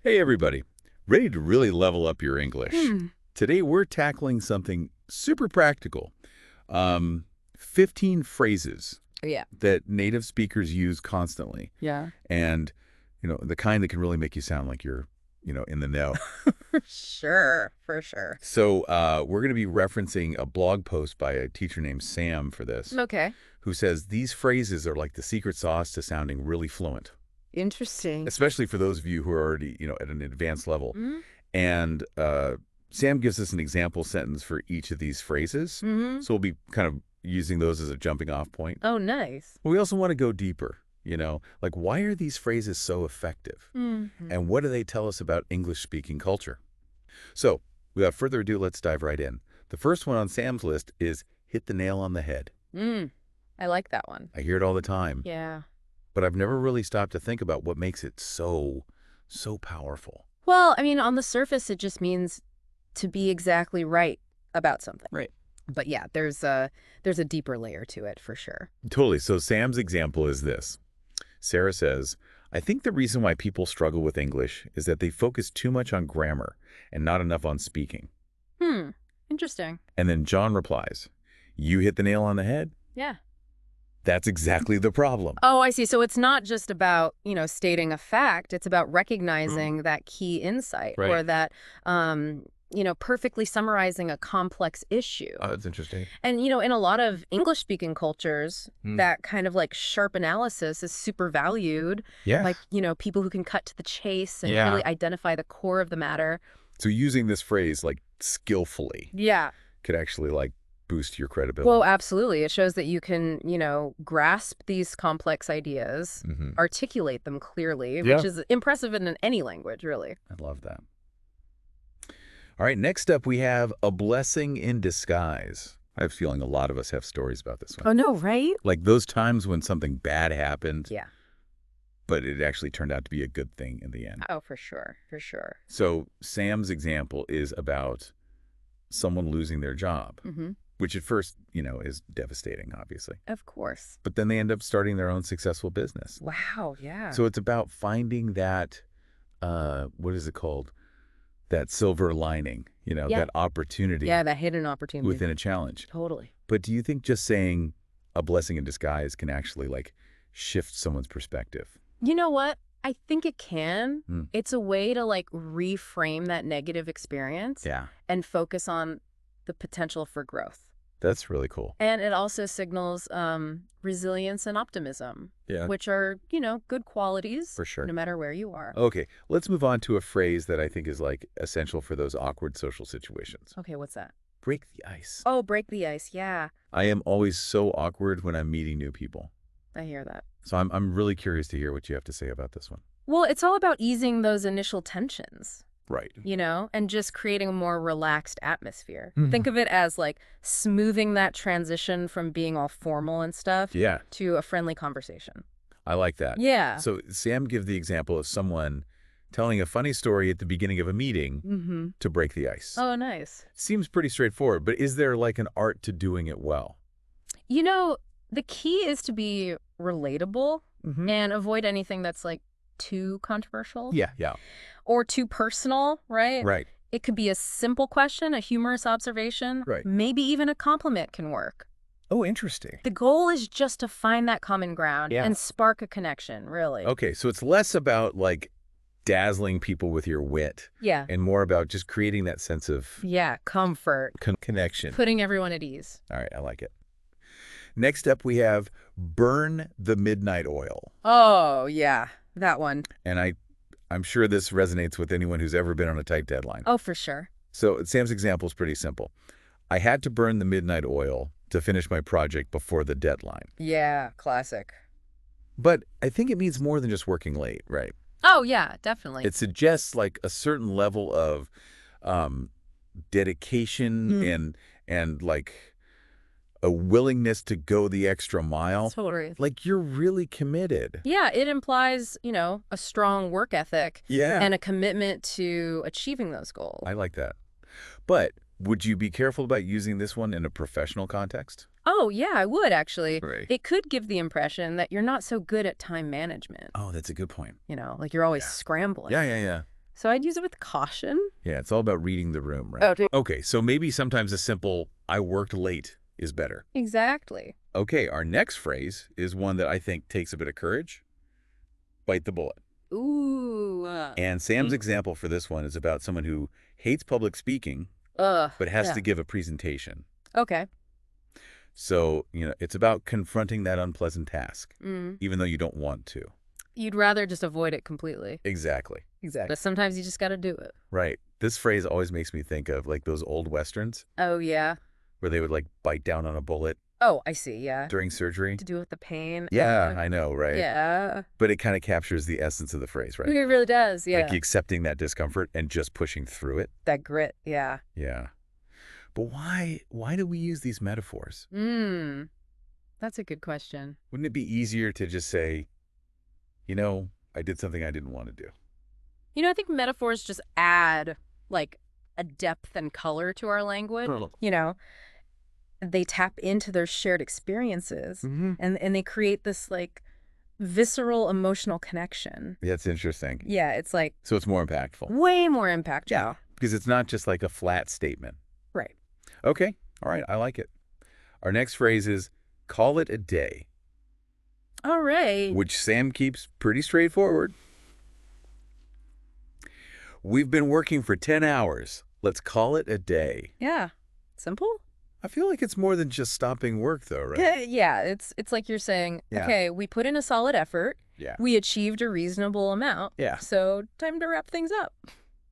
Hey everybody, ready to really level up your English? Hmm. Today we're tackling something super practical. Um, 15 phrases Yeah. that native speakers use constantly Yeah. and, the kind that can really make you sound like you're, in the know. Sure, for sure. So we're going to be referencing a blog post by a teacher named Sam for this, Okay. who says these phrases are like the secret sauce to sounding really fluent, Interesting. especially for those of you who are already, at an advanced level. Mm-hmm. And Sam gives us an example sentence for each of these phrases. Mm-hmm. So we'll be kind of using those as a jumping off point. Oh, nice. But we also want to go deeper, like why are these phrases so effective? Mm-hmm. And what do they tell us about English speaking culture? So without further ado, let's dive right in. The first one on Sam's list is hit the nail on the head. I like that one. I hear it all the time, Yeah. but I've never really stopped to think about what makes it so powerful. Well, I mean, on the surface, it just means to be exactly right about something. Right. But yeah, there's a deeper layer to it for sure. Totally. So Sam's example is this. Sarah says, I think the reason why people struggle with English is that they focus too much on grammar and not enough on speaking. Interesting. And then John replies, you hit the nail on the head. Yeah. That's exactly the problem. Oh, I see. So it's not just about, stating a fact. It's about recognizing that key insight Right. or that, perfectly summarizing a complex issue. Oh, that's interesting. And, in a lot of English-speaking cultures, Hmm. that kind of like sharp analysis is super valued. Yeah. Like, people who can cut to the chase and Yeah. really identify the core of the matter. So using this phrase like skillfully Yeah. could actually like boost your credibility. Well, absolutely. It shows that you can, grasp these complex ideas, Mhm. articulate them clearly, Yeah. which is impressive in any language, really. I love that. All right, next up we have a blessing in disguise. I have a feeling a lot of us have stories about this one. Oh, no, right? Like those times when something bad happened, Yeah. but it actually turned out to be a good thing in the end. Oh, for sure. For sure. So Sam's example is about someone losing their job, Mm-hmm. which at first, is devastating, obviously. Of course. But then they end up starting their own successful business. Wow. Yeah. So it's about finding that, what is it called? That silver lining, Yeah. that opportunity Yeah, that hidden opportunity. within a challenge. Totally. But do you think just saying a blessing in disguise can actually like shift someone's perspective? You know what? I think it can. Hmm. It's a way to like reframe that negative experience Yeah. and focus on the potential for growth. That's really cool. And it also signals resilience and optimism, Yeah. which are, good qualities For sure. no matter where you are. Okay, let's move on to a phrase that I think is like essential for those awkward social situations. Okay, what's that? Break the ice. Oh, break the ice. Yeah, I am always so awkward when I'm meeting new people. I hear that. So I'm really curious to hear what you have to say about this one. Well, it's all about easing those initial tensions. Right. And just creating a more relaxed atmosphere. Mhm. Think of it as like smoothing that transition from being all formal and stuff Yeah, to a friendly conversation. I like that. Yeah. So Sam gives the example of someone telling a funny story at the beginning of a meeting Mm-hmm. to break the ice. Oh, nice. Seems pretty straightforward, but is there like an art to doing it well? The key is to be relatable and avoid anything that's like too controversial Yeah. or too personal, right? Right. It could be a simple question, a humorous observation, Right. maybe even a compliment can work. Oh, interesting. The goal is just to find that common ground Yeah. and spark a connection, really. Okay, so it's less about like dazzling people with your wit Yeah. and more about just creating that sense of Yeah, comfort, connection. putting everyone at ease. All right, I like it. Next up, we have burn the midnight oil. Oh, yeah, that one. And I'm sure this resonates with anyone who's ever been on a tight deadline. Oh, for sure. So Sam's example is pretty simple. I had to burn the midnight oil to finish my project before the deadline. Yeah, classic. But I think it means more than just working late, right? Oh, yeah, definitely. It suggests like a certain level of dedication and like a willingness to go the extra mile. Totally. Like you're really committed. Yeah, it implies, a strong work ethic Yeah. and a commitment to achieving those goals. I like that. But would you be careful about using this one in a professional context? Oh, yeah, I would actually. Right. It could give the impression that you're not so good at time management. Oh, that's a good point. Like you're always Yeah. scrambling. Yeah. So I'd use it with caution. Yeah, it's all about reading the room, right? Oh, Okay, so maybe sometimes a simple, I worked late is better. exactly. Okay, our next phrase is one that I think takes a bit of courage. Bite the bullet. Ooh. And Sam's example for this one is about someone who hates public speaking, but has yeah. to give a presentation. Okay. So, it's about confronting that unpleasant task, Mm. even though you don't want to. You'd rather just avoid it completely. Exactly. But sometimes you just got to do it. Right. This phrase always makes me think of like those old Westerns Oh, yeah. where they would like bite down on a bullet Oh, I see. Yeah. during surgery. To do with the pain. Yeah, I know, right? Yeah. But it kind of captures the essence of the phrase, right? It really does. Yeah. Like accepting that discomfort and just pushing through it. That grit. Yeah. Yeah. But why do we use these metaphors? That's a good question. Wouldn't it be easier to just say, I did something I didn't want to do? I think metaphors just add like a depth and color to our language. They tap into their shared experiences and they create this like visceral emotional connection. Yeah, it's interesting. Yeah, it's like So it's more impactful. way more impactful. Yeah. Because it's not just like a flat statement. Right. Okay. All right. I like it. Our next phrase is call it a day, All right. which Sam keeps pretty straightforward. We've been working for 10 hours. Let's call it a day. Yeah. Simple? I feel like it's more than just stopping work, though, right? Yeah, it's like you're saying, Yeah. okay, we put in a solid effort. Yeah. We achieved a reasonable amount. Yeah. So time to wrap things up.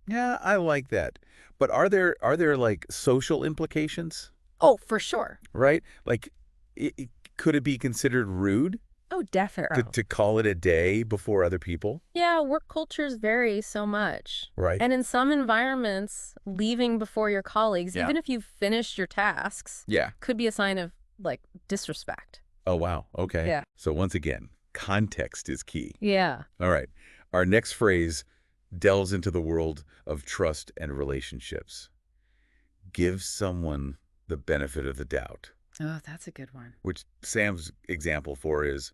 Yeah, I like that. But are there like social implications, Oh, for sure. right? Like, could it be considered rude Oh, definitely. to call it a day before other people? Yeah, work cultures vary so much. Right. And in some environments, leaving before your colleagues, Yeah. even if you've finished your tasks, Yeah. could be a sign of, like, disrespect. Oh, wow. Okay. Yeah. So once again, context is key. Yeah. All right. Our next phrase delves into the world of trust and relationships. Give someone the benefit of the doubt, Oh, that's a good one. which Sam's example for is,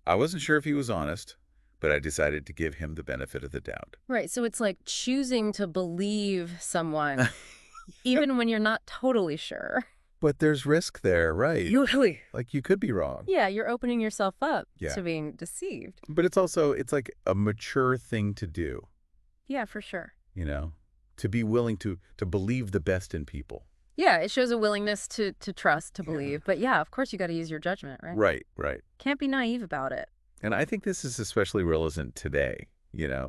I wasn't sure if he was honest, but I decided to give him the benefit of the doubt. Right. So it's like choosing to believe someone, even when you're not totally sure. But there's risk there, right? Usually. Like you could be wrong. Yeah, you're opening yourself up Yeah. to being deceived. But it's like a mature thing to do, Yeah, for sure. to be willing to believe the best in people. Yeah, it shows a willingness to trust, to believe. But yeah, of course you got to use your judgment, right? Right, right. Can't be naive about it. And I think this is especially relevant today,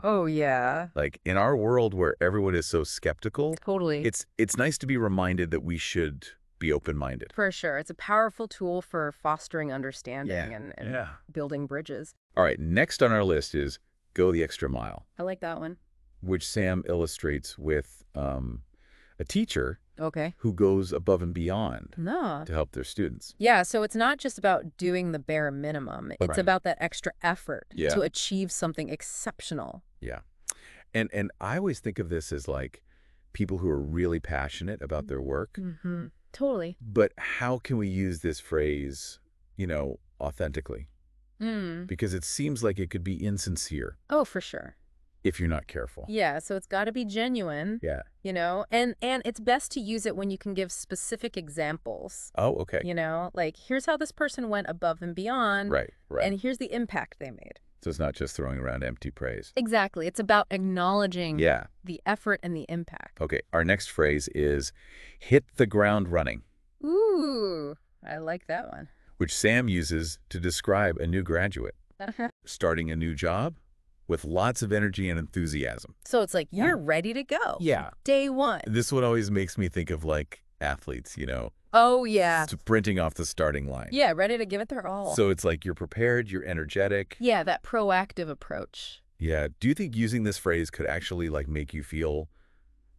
Oh, yeah. Like in our world where everyone is so skeptical, Totally. it's nice to be reminded that we should be open-minded. For sure. It's a powerful tool for fostering understanding Yeah. and Yeah. building bridges. All right, next on our list is go the extra mile, I like that one. which Sam illustrates with a teacher Okay. who goes above and beyond No. to help their students. Yeah, so it's not just about doing the bare minimum. It's Right. about that extra effort Yeah. to achieve something exceptional. Yeah. And I always think of this as like people who are really passionate about their work. Mm-hmm. Totally. But how can we use this phrase, authentically? Because it seems like it could be insincere Oh, for sure. if you're not careful. Yeah, so it's got to be genuine, Yeah. and it's best to use it when you can give specific examples. Oh, okay. Like, here's how this person went above and beyond. Right, right. And here's the impact they made. So it's not just throwing around empty praise. Exactly. It's about acknowledging Yeah. the effort and the impact. Okay. Our next phrase is hit the ground running, Ooh, I like that one. which Sam uses to describe a new graduate starting a new job with lots of energy and enthusiasm. So it's like, you're ready to go. Yeah. Day one. This one always makes me think of like athletes, Oh, yeah. sprinting off the starting line. Yeah, ready to give it their all. So it's like you're prepared, you're energetic. Yeah, that proactive approach. Yeah. Do you think using this phrase could actually like make you feel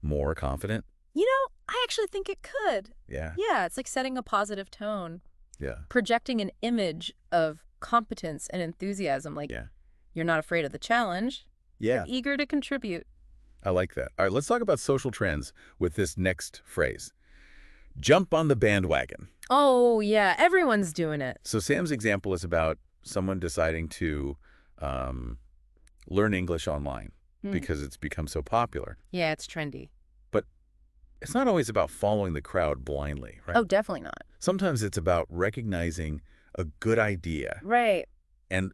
more confident? I actually think it could. Yeah. Yeah, it's like setting a positive tone, Yeah. projecting an image of competence and enthusiasm. Like, Yeah. you're not afraid of the challenge. Yeah. You're eager to contribute. I like that. All right, let's talk about social trends with this next phrase. Jump on the bandwagon. Oh, yeah, everyone's doing it. So Sam's example is about someone deciding to learn English online. because it's become so popular. Yeah, it's trendy. But it's not always about following the crowd blindly, right? Oh, definitely not. Sometimes it's about recognizing a good idea Right. and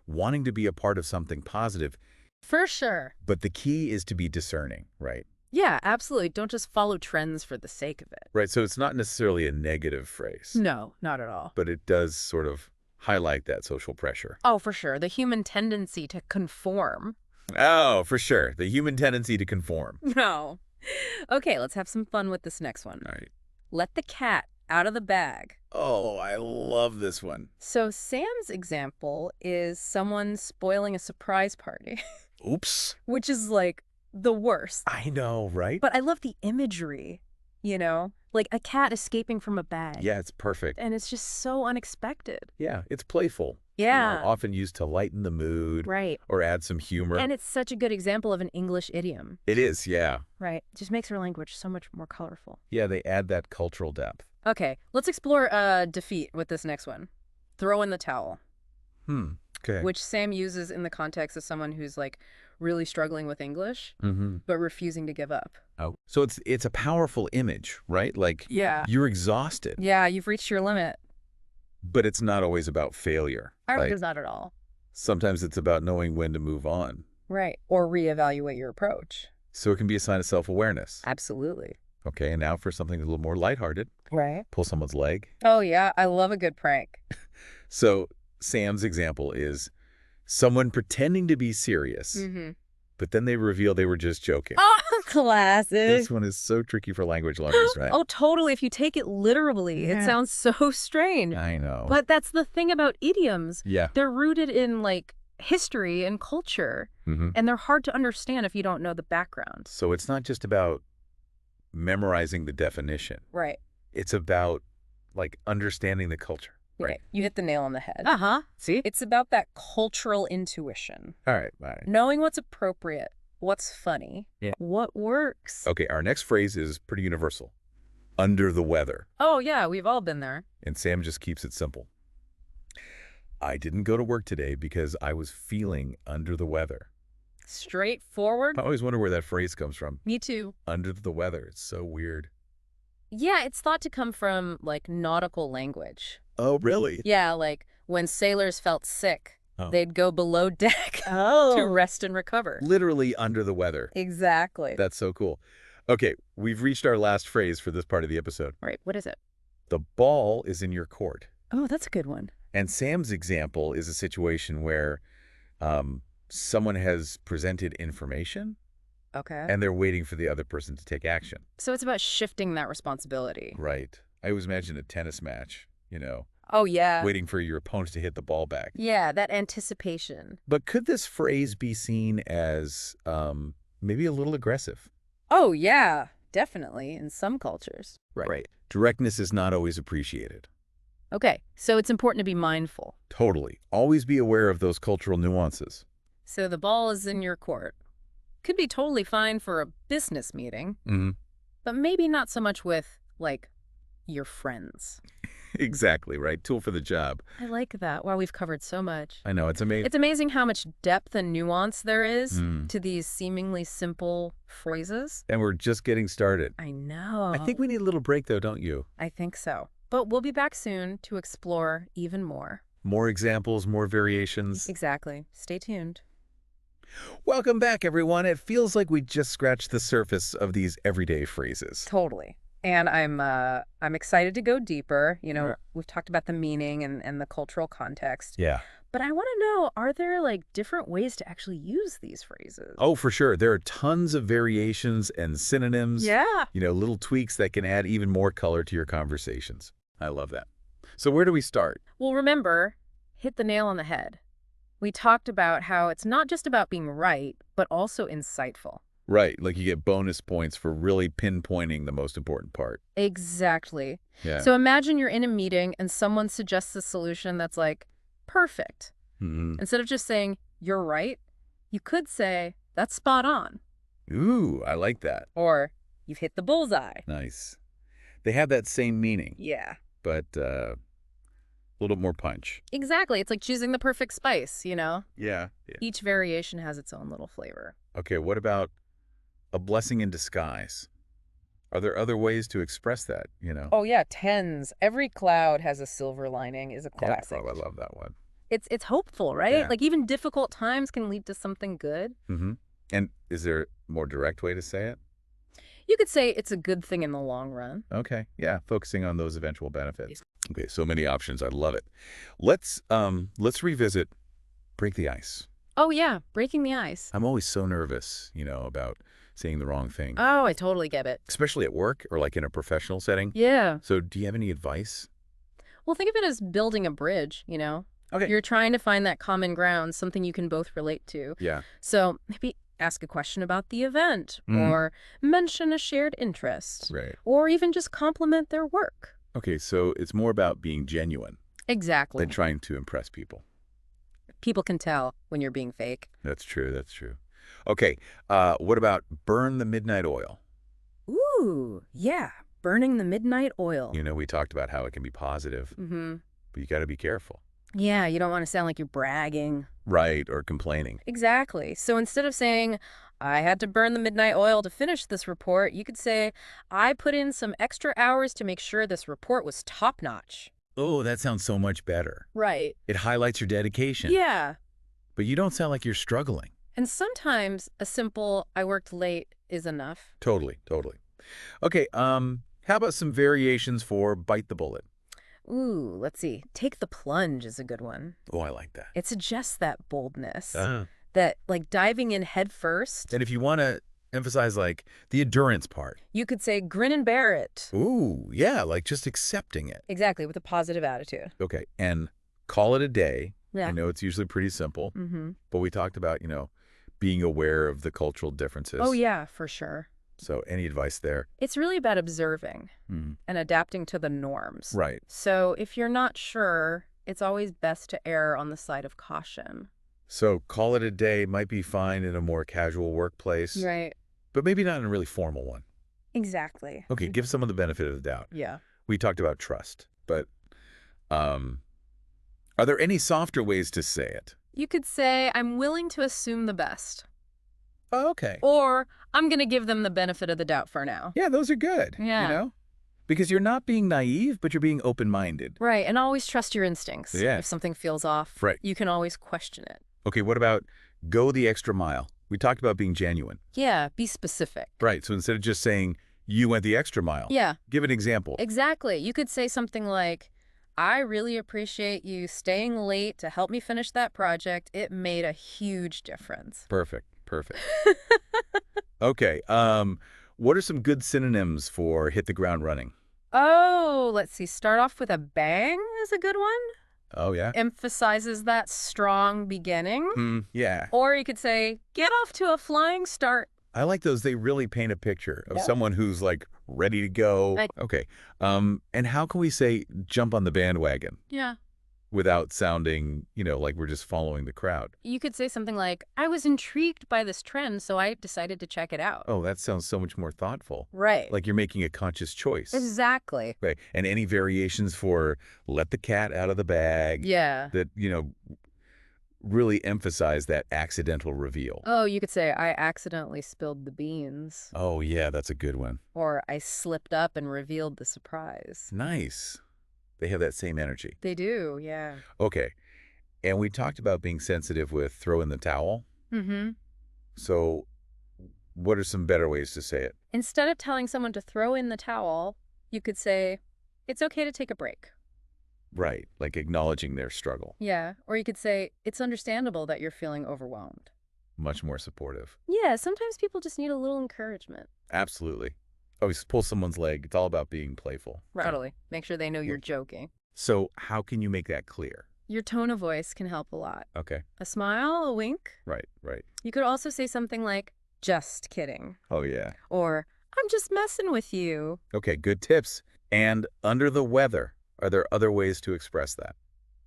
wanting to be a part of something positive. For sure. But the key is to be discerning, right? Yeah, absolutely. Don't just follow trends for the sake of it. Right, so it's not necessarily a negative phrase. No, not at all. But it does sort of highlight that social pressure. Oh, for sure. The human tendency to conform. Oh, for sure. The human tendency to conform. No. Okay, let's have some fun with this next one. All right. Let the cat out of the bag. Oh, I love this one. So Sam's example is someone spoiling a surprise party, Oops. which is like the worst. I know, right? But I love the imagery, like a cat escaping from a bag. Yeah, it's perfect. And it's just so unexpected. Yeah, it's playful. Yeah. Often used to lighten the mood. Right. Or add some humor. And it's such a good example of an English idiom. It is, yeah. Right. It just makes our language so much more colorful. Yeah, they add that cultural depth. Okay, let's explore defeat with this next one. Throw in the towel. Okay. Which Sam uses in the context of someone who's like really struggling with English, but refusing to give up. Oh, so it's a powerful image, right? Like, Yeah. you're exhausted. Yeah, you've reached your limit. But it's not always about failure. It's not at all. Sometimes it's about knowing when to move on. Right. Or reevaluate your approach. So it can be a sign of self-awareness. Absolutely. Okay, and now for something a little more lighthearted. Right. Pull someone's leg. Oh, yeah. I love a good prank. So Sam's example is someone pretending to be serious, but then they reveal they were just joking. Oh, classic. This one is so tricky for language learners, right? Oh, totally. If you take it literally, it sounds so strange. I know. But that's the thing about idioms. Yeah. They're rooted in, like, history and culture, and they're hard to understand if you don't know the background. So it's not just about memorizing the definition. Right. It's about, like, understanding the culture. Right. You hit the nail on the head. Uh-huh. See? It's about that cultural intuition. All right. All right. Knowing what's appropriate, what's funny, what works. Okay, our next phrase is pretty universal. Under the weather. Oh, yeah, we've all been there. And Sam just keeps it simple. I didn't go to work today because I was feeling under the weather. Straightforward. I always wonder where that phrase comes from. Me too. Under the weather. It's so weird. Yeah, it's thought to come from, like, nautical language. Oh, really? Yeah, like when sailors felt sick, they'd go below deck to rest and recover. Literally under the weather. Exactly. That's so cool. Okay, we've reached our last phrase for this part of the episode. All right, what is it? The ball is in your court. Oh, that's a good one. And Sam's example is a situation where someone has presented information. Okay. And they're waiting for the other person to take action. So it's about shifting that responsibility. Right. I always imagine a tennis match, Oh, yeah. waiting for your opponent to hit the ball back. Yeah, that anticipation. But could this phrase be seen as maybe a little aggressive? Oh, yeah, definitely, in some cultures. Right. Directness is not always appreciated. Okay, so it's important to be mindful. Totally. Always be aware of those cultural nuances. So the ball is in your court. Could be totally fine for a business meeting, but maybe not so much with, like, your friends. Exactly, right? Tool for the job. I like that. Wow, we've covered so much. I know, it's amazing. It's amazing how much depth and nuance there is to these seemingly simple phrases. And we're just getting started. I know. I think we need a little break, though, don't you? I think so. But we'll be back soon to explore even more. More examples, more variations. Exactly. Stay tuned. Welcome back, everyone. It feels like we just scratched the surface of these everyday phrases. Totally. And I'm excited to go deeper. We've talked about the meaning and the cultural context. Yeah. But I want to know, are there, like, different ways to actually use these phrases? Oh, for sure. There are tons of variations and synonyms. Yeah. Little tweaks that can add even more color to your conversations. I love that. So where do we start? Well, remember, hit the nail on the head. We talked about how it's not just about being right, but also insightful. Right, like you get bonus points for really pinpointing the most important part. Exactly. Yeah. So imagine you're in a meeting and someone suggests a solution that's like, perfect. Instead of just saying, you're right, you could say, that's spot on. Ooh, I like that. Or, you've hit the bullseye. Nice. They have that same meaning. Yeah. But A little more punch. Exactly. It's like choosing the perfect spice, you know? Yeah. Each variation has its own little flavor. Okay, what about a blessing in disguise? Are there other ways to express that, you know? Oh, yeah, tens. Every cloud has a silver lining is a classic. Oh, I love that one. It's hopeful, right? Yeah. Like even difficult times can lead to something good. Mm-hmm. And is there a more direct way to say it? You could say it's a good thing in the long run. Okay, yeah, focusing on those eventual benefits. Okay, so many options. I love it. Let's revisit break the ice. Oh, yeah, breaking the ice. I'm always so nervous, about saying the wrong thing, Oh, I totally get it. especially at work or like in a professional setting. Yeah. So do you have any advice? Well, think of it as building a bridge, you know? Okay. You're trying to find that common ground, something you can both relate to. Yeah. So maybe ask a question about the event, Mhm. or mention a shared interest, Right. or even just compliment their work. Okay, so it's more about being genuine Exactly. than trying to impress people. People can tell when you're being fake. That's true. That's true. Okay, what about burn the midnight oil? Ooh, yeah, burning the midnight oil. We talked about how it can be positive, Mm-hmm. but you got to be careful. Yeah, you don't want to sound like you're bragging. Right, or complaining. Exactly. So instead of saying, I had to burn the midnight oil to finish this report, you could say, I put in some extra hours to make sure this report was top-notch. Oh, that sounds so much better. Right. It highlights your dedication. Yeah. But you don't sound like you're struggling. And sometimes a simple, I worked late is enough. Totally, totally. Okay, how about some variations for bite the bullet? Ooh, let's see. Take the plunge is a good one. Oh, I like that. It suggests that boldness, Uh, that like diving in head first. and if you want to emphasize like the endurance part. You could say grin and bear it. Ooh, yeah, like just accepting it. Exactly, with a positive attitude. Okay, and call it a day. Yeah. I know it's usually pretty simple, Mm-hmm. but we talked about, being aware of the cultural differences. Oh, yeah, for sure. So any advice there? It's really about observing Mhm. and adapting to the norms. Right. So if you're not sure, it's always best to err on the side of caution. So call it a day might be fine in a more casual workplace, Right. but maybe not in a really formal one. Exactly. Okay, give someone the benefit of the doubt. Yeah. We talked about trust, but are there any softer ways to say it? You could say, I'm willing to assume the best. Oh, okay. Or, I'm going to give them the benefit of the doubt for now. Yeah, those are good. Yeah. Because you're not being naive, but you're being open-minded. Right, and always trust your instincts. Yeah. If something feels off, Right. you can always question it. Okay, what about go the extra mile? We talked about being genuine. Yeah, be specific. Right, so instead of just saying, you went the extra mile, Yeah, give an example. exactly. You could say something like, I really appreciate you staying late to help me finish that project. It made a huge difference. Perfect, perfect. Okay, what are some good synonyms for hit the ground running? Oh, let's see. Start off with a bang is a good one. Oh, yeah? Emphasizes that strong beginning. Yeah. Or you could say, get off to a flying start. I like those. They really paint a picture of Yeah. someone who's like ready to go. Okay. And how can we say jump on the bandwagon Yeah. without sounding, like we're just following the crowd? You could say something like, I was intrigued by this trend, so I decided to check it out. Oh, that sounds so much more thoughtful. Right. Like you're making a conscious choice. Exactly. Okay. And any variations for let the cat out of the bag Yeah. that, really emphasize that accidental reveal. Oh, you could say, I accidentally spilled the beans. Oh, yeah, that's a good one. Or I slipped up and revealed the surprise. Nice. They have that same energy. They do, yeah. Okay. And we talked about being sensitive with throw in the towel. Mm-hmm. So what are some better ways to say it? Instead of telling someone to throw in the towel, you could say, it's okay to take a break. Right, like acknowledging their struggle. Yeah. Or you could say, it's understandable that you're feeling overwhelmed. Much more supportive. Yeah, sometimes people just need a little encouragement. Absolutely. Always pull someone's leg. It's all about being playful. Right. Totally. Make sure they know you're joking. So how can you make that clear? Your tone of voice can help a lot. Okay. A smile, a wink. Right, right. You could also say something like, just kidding. Oh, yeah. Or, I'm just messing with you. Okay, good tips. And under the weather, are there other ways to express that?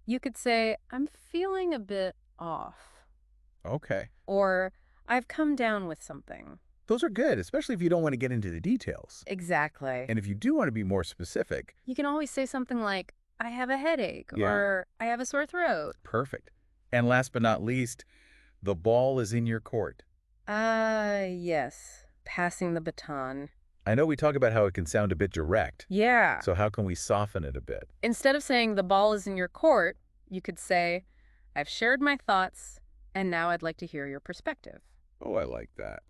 You could say, I'm feeling a bit off. Okay. Or, I've come down with something. Those are good, especially if you don't want to get into the details. Exactly. And if you do want to be more specific. You can always say something like, I have a headache, Yeah. or I have a sore throat. Perfect. And last but not least, the ball is in your court. Yes. Passing the baton. I know we talk about how it can sound a bit direct, Yeah. so how can we soften it a bit? Instead of saying the ball is in your court, you could say, I've shared my thoughts, and now I'd like to hear your perspective. Oh, I like that.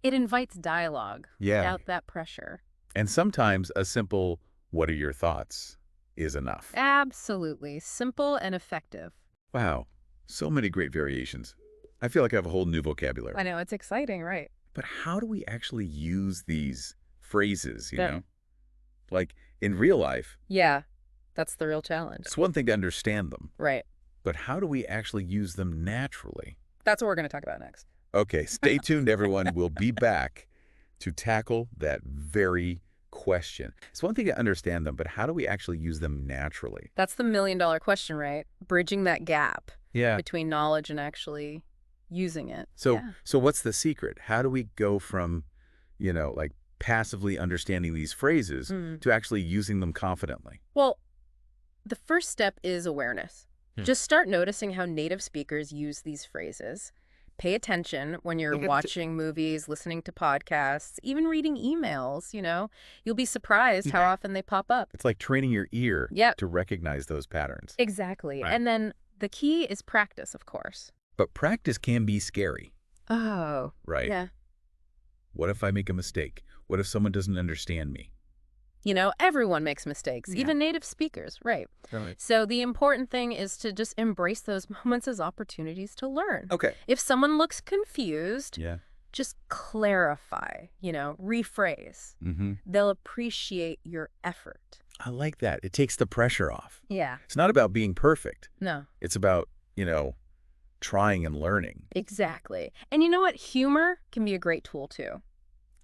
It invites dialogue Yeah. without that pressure. And sometimes a simple, what are your thoughts, is enough. Absolutely. Simple and effective. Wow, so many great variations. I feel like I have a whole new vocabulary. I know, it's exciting, right? But how do we actually use these phrases, you Yeah. know? Like, in real life, Yeah, that's the real challenge. it's one thing to understand them, Right. but how do we actually use them naturally? That's what we're going to talk about next. Okay, stay tuned, everyone. We'll be back to tackle that very question. It's one thing to understand them, but how do we actually use them naturally? That's the million-dollar question, right? Bridging that gap Yeah. between knowledge and actually using it. So, Yeah. so what's the secret? How do we go from, like passively understanding these phrases to actually using them confidently? Well, the first step is awareness. Just start noticing how native speakers use these phrases. Pay attention when you're watching movies, listening to podcasts, even reading emails, You'll be surprised how often they pop up. It's like training your ear Yep. to recognize those patterns. Exactly. Right. And then the key is practice, of course. But practice can be scary, Oh, right? yeah. What if I make a mistake? What if someone doesn't understand me? Everyone makes mistakes, even native speakers, right? Right. So the important thing is to just embrace those moments as opportunities to learn. Okay. If someone looks confused, Yeah. just clarify, rephrase. They'll appreciate your effort. I like that. It takes the pressure off. Yeah. It's not about being perfect. No, It's about, trying and learning. exactly. And you know what? Humor can be a great tool too.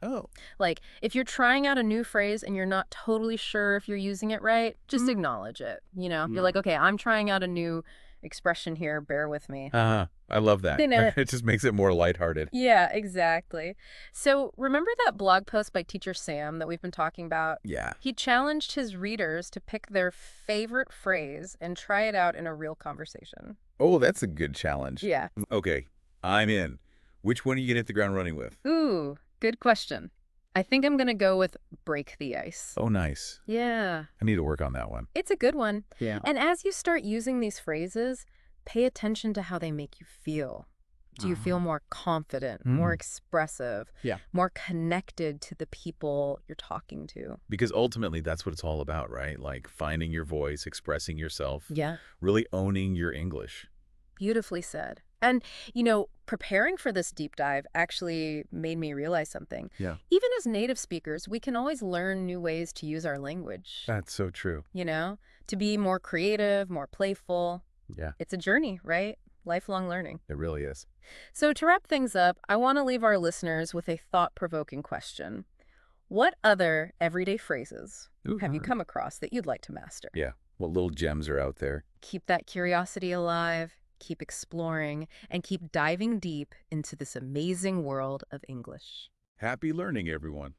Oh. Like, if you're trying out a new phrase and you're not totally sure if you're using it right, just acknowledge it. You're like, okay, I'm trying out a new expression here. Bear with me. I love that. It just makes it more lighthearted. Yeah, exactly. So remember that blog post by Teacher Sam that we've been talking about? Yeah. He challenged his readers to pick their favorite phrase and try it out in a real conversation. Oh, that's a good challenge. Yeah. Okay, I'm in. Which one are you going to hit the ground running with? Ooh, good question. I think I'm going to go with break the ice. Oh, nice. Yeah. I need to work on that one. It's a good one. Yeah. And as you start using these phrases, pay attention to how they make you feel. Do you feel more confident, more expressive, more connected to the people you're talking to? Because ultimately, that's what it's all about, right? Like finding your voice, expressing yourself, Yeah. really owning your English. Beautifully said. And, preparing for this deep dive actually made me realize something. Yeah. Even as native speakers, we can always learn new ways to use our language, That's so true. to be more creative, more playful. Yeah, It's a journey, right? Lifelong learning. it really is. So to wrap things up, I want to leave our listeners with a thought-provoking question. What other everyday phrases Ooh, have you come across that you'd like to master? Yeah, what little gems are out there? Keep that curiosity alive, keep exploring, and keep diving deep into this amazing world of English. Happy learning, everyone.